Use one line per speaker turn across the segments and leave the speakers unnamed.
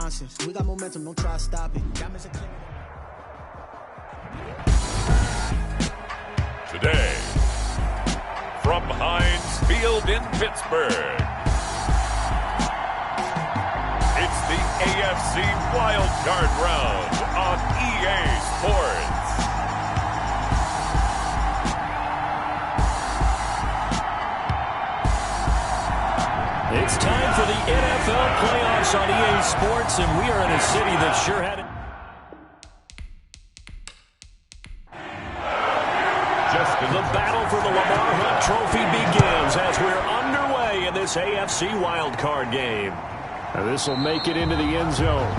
nonsense. We got momentum, don't try to stop it.
Today, from Heinz Field in Pittsburgh, it's the AFC WILDCARD round on EA Sports.
It's time for the NFL playoffs on EA Sports, and we are in a city that sure had it. The battle for the Lamar Hunt Trophy begins as we're underway in this AFC wildcard game.
This will make it into the end zone.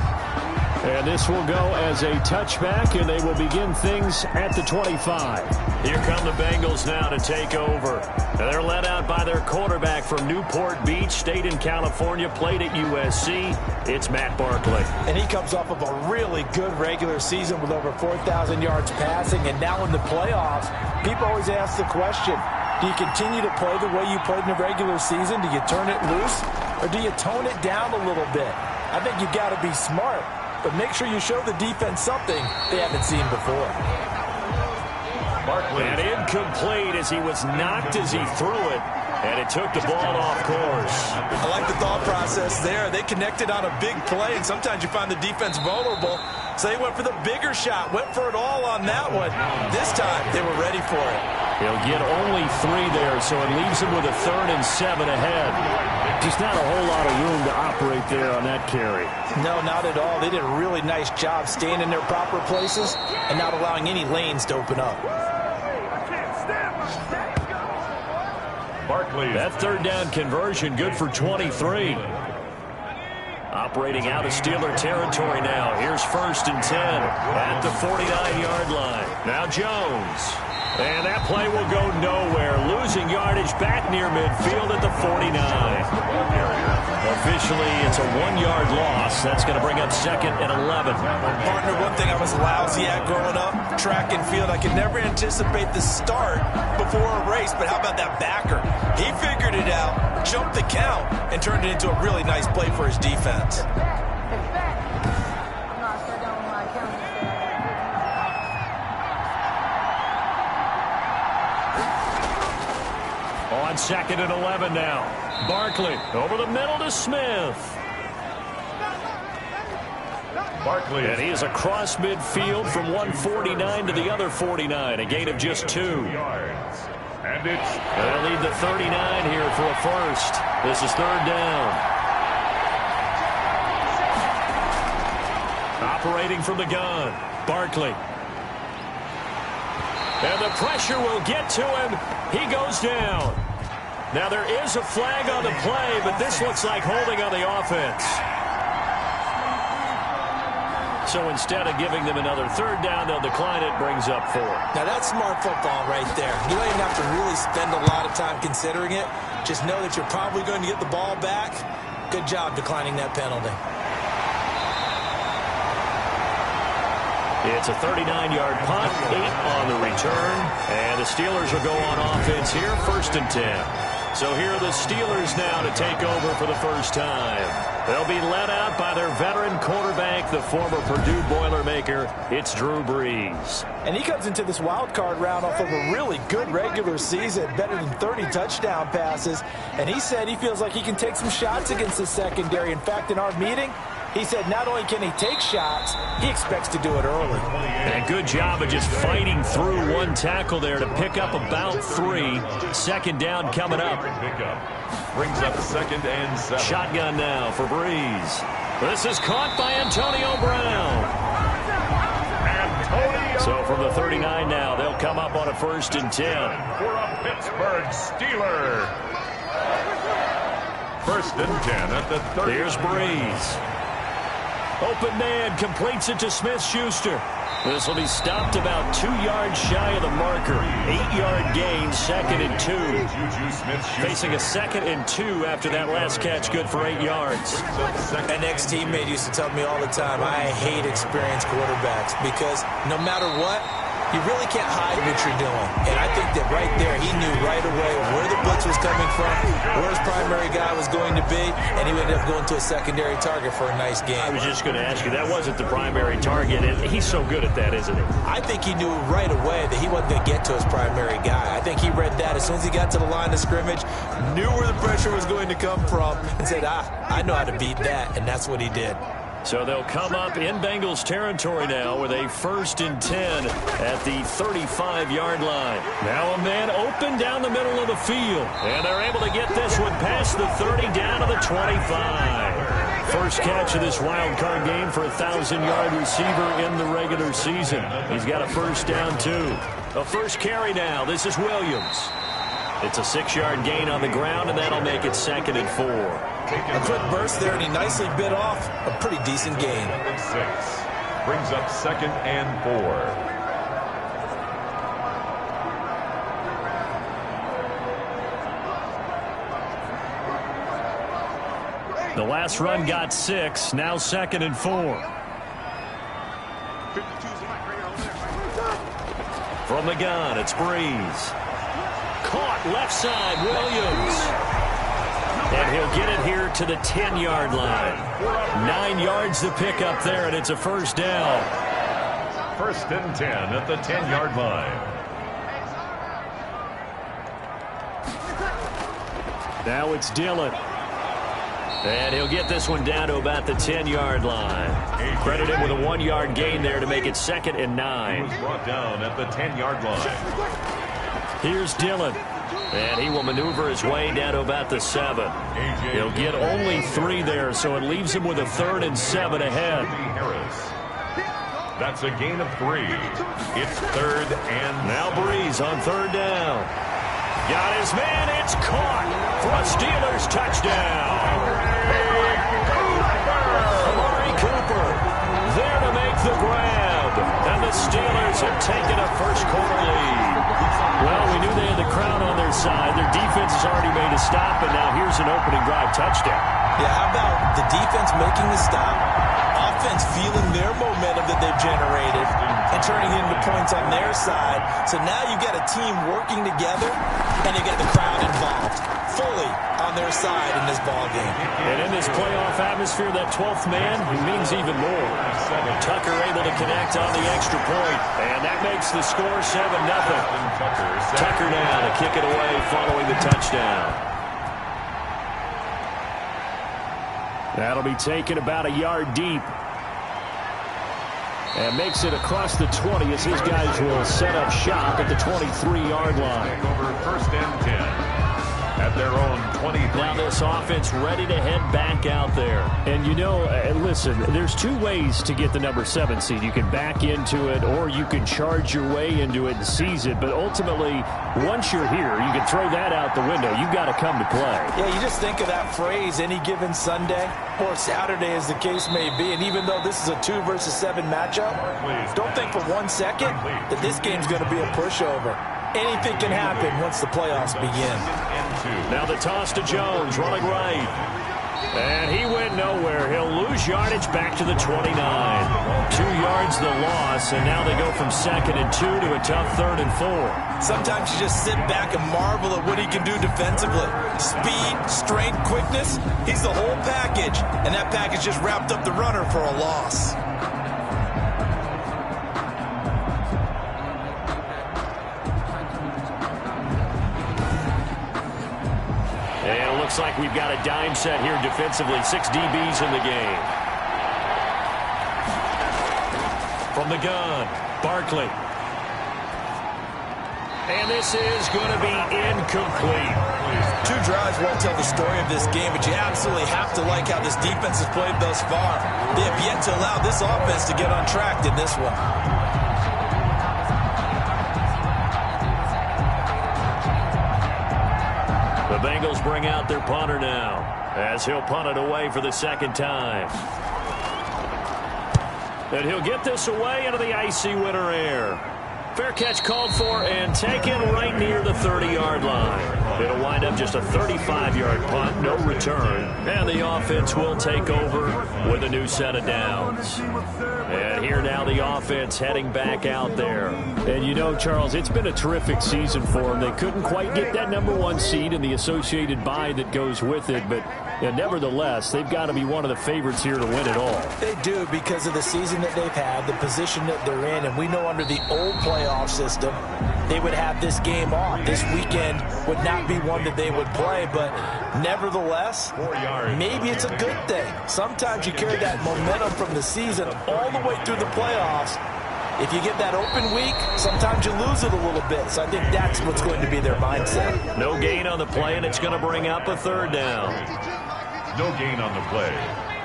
And this will go as a touchback, and they will begin things at the 25.
Here come the Bengals now to take over. They're led out by their quarterback from Newport Beach, State in California, played at USC. It's Matt Barkley.
And he comes off of a really good regular season with over 4,000 yards passing. And now in the playoffs, people always ask the question, do you continue to play the way you played in the regular season? Do you turn it loose? Or do you tone it down a little bit? I think you've got to be smart, but make sure you show the defense something they haven't seen before.
Barkley. And incomplete as he was knocked as he threw it, and it took the ball off course.
I like the thought process there. They connected on a big play, and sometimes you find the defense vulnerable, so they went for the bigger shot, went for it all on that one. This time, they were ready for it.
He'll get only 3 there, so it leaves him with a 3rd and 7 ahead.
Just not a whole lot of room to operate there on that carry.
No, not at all. They did a really nice job staying in their proper places and not allowing any lanes to open up.
Barkley. That 3rd down conversion good for 23. Operating out of Steeler territory now. Here's 1st and 10 at the 49-yard line. Now Jones. And that play will go nowhere. Losing yardage back near midfield at the 49. Officially, it's a 1-yard loss. That's going to bring up 2nd and 11.
Partner, one thing I was lousy at growing up, track and field. I could never anticipate the start before a race, but how about that backer? He figured it out, jumped the count, and turned it into a really nice play for his defense.
On 2nd and 11 now. Barkley over the middle to Smith. Barkley. And he is across midfield from 149 to the other 49. A gain of just 2.
And
they'll need the 39 here for a first. This is 3rd down. Operating from the gun. Barkley. And the pressure will get to him. He goes down. Now there is a flag on the play, but this looks like holding on the offense. So instead of giving them another 3rd down, they'll decline it, brings up 4.
Now that's smart football right there. You don't even have to really spend a lot of time considering it. Just know that you're probably going to get the ball back. Good job declining that penalty.
It's a 39-yard punt, 8 on the return, and the Steelers will go on offense here, 1st and 10. So here are the Steelers now to take over for the first time. They'll be led out by their veteran quarterback, the former Purdue Boilermaker. It's Drew Brees.
And he comes into this wild card round off of a really good regular season, better than 30 touchdown passes. And he said he feels like he can take some shots against the secondary. In fact, in our meeting, he said not only can he take shots, he expects to do it early.
And a good job of just fighting through one tackle there to pick up about 3. 2nd down coming up.
brings up 2nd and 7.
Shotgun now for Brees. This is caught by Antonio Brown. So from the 39 now, they'll come up on a 1st and 10.
For a Pittsburgh Steeler. 1st and 10 at the 30.
Here's Brees. Open man completes it to Smith-Schuster. This will be stopped about 2 yards shy of the marker. 8-yard gain, 2nd and 2. Facing a 2nd and 2 after that last catch, good for 8 yards.
An ex-teammate used to tell me all the time, I hate experienced quarterbacks because no matter what, You really can't hide what you're doing. And I think that right there, he knew right away where the blitz was coming from, where his primary guy was going to be, and he ended up going to a secondary target for a nice game.
I was just going to ask you, that wasn't the primary target, and he's so good at that, isn't he?
I think he knew right away that he wasn't going to get to his primary guy. I think he read that as soon as he got to the line of scrimmage, knew where the pressure was going to come from, and said, I know how to beat that, and that's what he did.
So they'll come up in Bengals territory now with a 1st and 10 at the 35-yard line. Now a man open down the middle of the field, and they're able to get this one past the 30 down to the 25. First catch of this wild card game for a 1,000-yard receiver in the regular season. He's got a first down, too. A first carry now. This is Williams. It's a 6-yard gain on the ground, and that'll make it 2nd and 4.
A quick burst there, and he nicely bit off a pretty decent gain.
6 brings up 2nd and 4.
The last run got 6, now 2nd and 4. From the gun, it's Breeze. Caught left side, Williams. And he'll get it here to the 10-yard line. 9 yards to pick up there, and it's a first down.
1st and 10 at the 10-yard line.
Now it's Dillon.
And he'll get this one down to about the 10-yard line. Credit him with a 1-yard gain there to make it 2nd and 9.
He was brought down at the 10-yard line.
Here's Dillon. And he will maneuver his way down to about the 7. He'll get only 3 there, so it leaves him with a 3rd and 7 ahead.
That's a gain of 3. It's 3rd and
now Breeze on 3rd down. Got his man. It's caught for a Steelers touchdown. Amari Cooper there to make the grab. And the Steelers have taken a first-quarter lead. Well, we knew they had the crowd on their side. Their defense has already made a stop, and now here's an opening drive touchdown.
Yeah, how about the defense making the stop, offense feeling their momentum that they've generated, and turning it into points on their side. So now you've got a team working together, and you get the crowd involved fully on their side in this ballgame.
And in this playoff atmosphere, that 12th man means even more. Tucker able to connect on the extra point, and that makes the score 7-0. Tucker now to kick it away following the touchdown.
That'll be taken about a yard deep. And makes it across the 20 as his guys will set up shop at the 23-yard line.
Over 1st and 10 at their own 23.
Now this offense ready to head back out there.
And you know, listen, there's 2 ways to get the number 7 seed. You can back into it, or you can charge your way into it and seize it. But ultimately, once you're here, you can throw that out the window. You've got to come to play.
Yeah, you just think of that phrase, any given Sunday or Saturday as the case may be. And even though this is a 2 versus 7 matchup, don't think for 1 second that this game's going to be a pushover. Anything can happen once the playoffs begin.
Now the toss to Jones, running right. And he went nowhere. He'll lose yardage back to the 29. 2 yards the loss, and now they go from 2nd and 2 to a tough 3rd and 4.
Sometimes you just sit back and marvel at what he can do defensively. Speed, strength, quickness, he's the whole package. And that package just wrapped up the runner for a loss.
Looks like we've got a dime set here defensively. 6 DBs in the game. From the gun, Barkley. And this is going to be incomplete.
2 drives won't tell the story of this game, but you absolutely have to like how this defense has played thus far. They have yet to allow this offense to get on track in this one.
The Bengals bring out their punter now, as he'll punt it away for the 2nd time. And he'll get this away into the icy winter air. Fair catch called for and taken right near the 30-yard line. It'll wind up just a 35-yard punt, no return. And the offense will take over with a new set of downs. And here now the offense heading back out there.
And you know, Charles, it's been a terrific season for them. They couldn't quite get that #1 seed and the associated bye that goes with it, but nevertheless, they've got to be one of the favorites here to win it all.
They do, because of the season that they've had, the position that they're in, and we know under the old playoff system, they would have this game off. This weekend would not be one that they would play, but nevertheless, maybe it's a good thing. Sometimes you carry that momentum from the season all the way through the playoffs. If you get that open week, sometimes you lose it a little bit. So I think that's what's going to be their mindset.
No gain on the play, and it's going to bring up a 3rd down.
No gain on the play.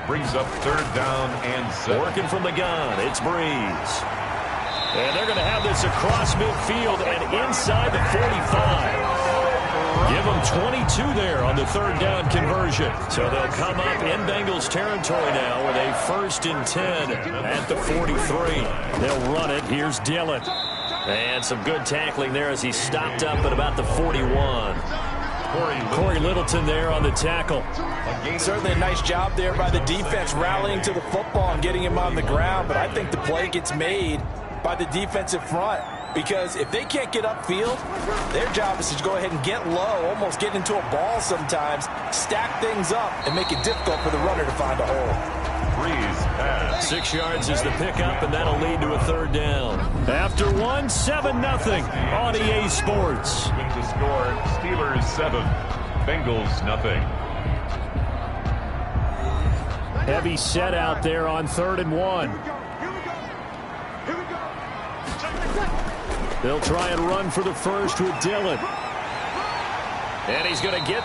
Brings up 3rd down and 7.
Working from the gun, it's Breeze. And they're going to have this across midfield and inside the 45. Give them 22 there on the 3rd down conversion. So they'll come up in Bengals territory now with a 1st and 10 at the 43.
They'll run it. Here's Dillon.
And some good tackling there as he stopped up at about the 41.
Corey Littleton there on the tackle.
Certainly a nice job there by the defense rallying to the football and getting him on the ground, but I think the play gets made by the defensive front, because if they can't get upfield, their job is to go ahead and get low, almost get into a ball sometimes, stack things up, and make it difficult for the runner to find a hole.
Breeze pass.
6 yards is the pickup, and that'll lead to a 3rd down.
After 1, 7-0 on EA Sports.
With the score, Steelers 7, Bengals nothing.
Heavy set out there on 3rd and 1. They'll try and run for the first with Dillon.
And he's going to get